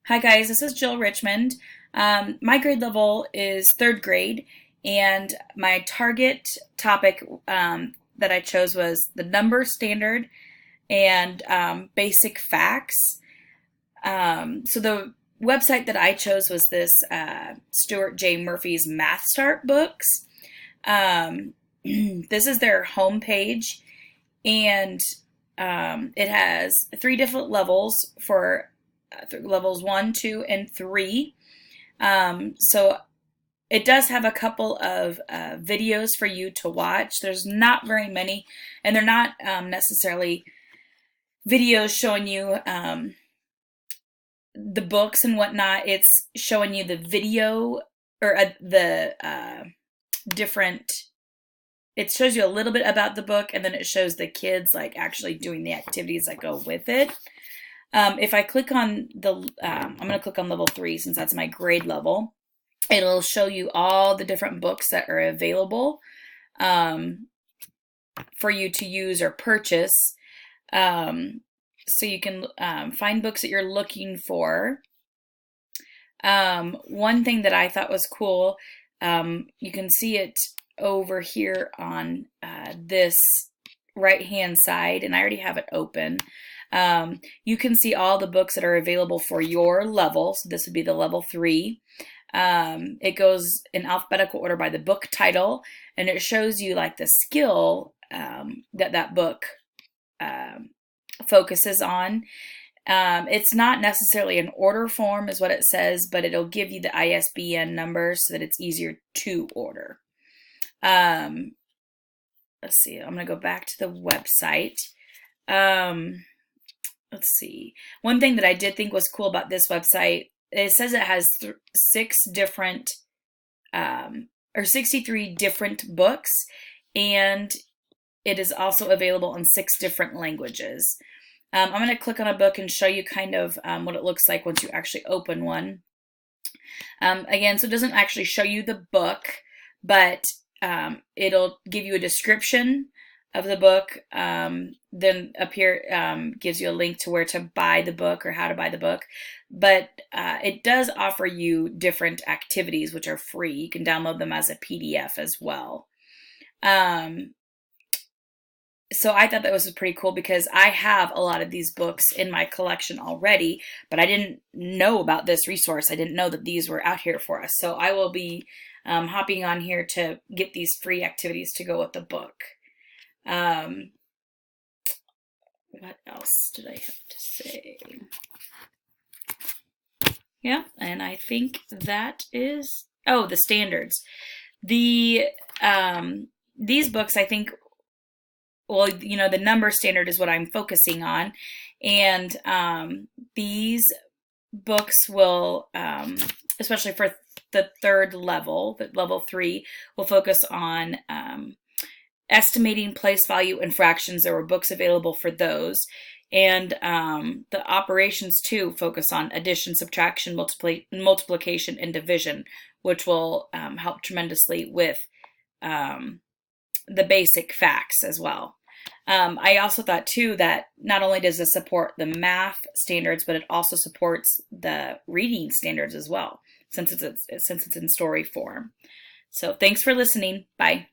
Hi guys, this is Jill Richmond. My grade level is third grade, and my target topic that I chose was the number standard and basic facts. So the website that I chose was this Stuart J. Murphy's Math Start books. This is their homepage, and it has three different levels for levels 1, 2, and 3. So it does have a couple of videos for you to watch. There's not very many, and they're not necessarily videos showing you the books and whatnot. It's showing you the video or the different. It shows you a little bit about the book, and then it shows the kids like actually doing the activities that go with it. If I click on I'm going to click on level 3 since that's my grade level. It'll show you all the different books that are available for you to use or purchase. So you can find books that you're looking for. One thing that I thought was cool, you can see it over here on this right-hand side, and I already have it open. You can see all the books that are available for your level. So this would be the level 3. It goes in alphabetical order by the book title, and it shows you like the skill that book focuses on. It's not necessarily an order form is what it says, but it'll give you the ISBN number so that it's easier to order. Let's see, I'm going to go back to the website. Let's see. One thing that I did think was cool about this website, it says it has 63 different books, and it is also available in 6 different languages. I'm going to click on a book and show you kind of what it looks like once you actually open one. Again, so it doesn't actually show you the book, but it'll give you a description of the book, then up here gives you a link to where to buy the book or how to buy the book. But it does offer you different activities which are free. You can download them as a PDF as well. So I thought that was pretty cool because I have a lot of these books in my collection already, but I didn't know about this resource. I didn't know that these were out here for us. So I will be hopping on here to get these free activities to go with the book. What else did I have to say? Yeah, and I think that is, oh, the standards. These books, I think, well, you know, the number standard is what I'm focusing on. And these books will, especially for the third level, the level 3, will focus on estimating place value and fractions. There were books available for those. And the operations too focus on addition, subtraction, multiplication, and division, which will help tremendously with the basic facts as well. I also thought too that not only does it support the math standards, but it also supports the reading standards as well, since it's in story form. So thanks for listening. Bye.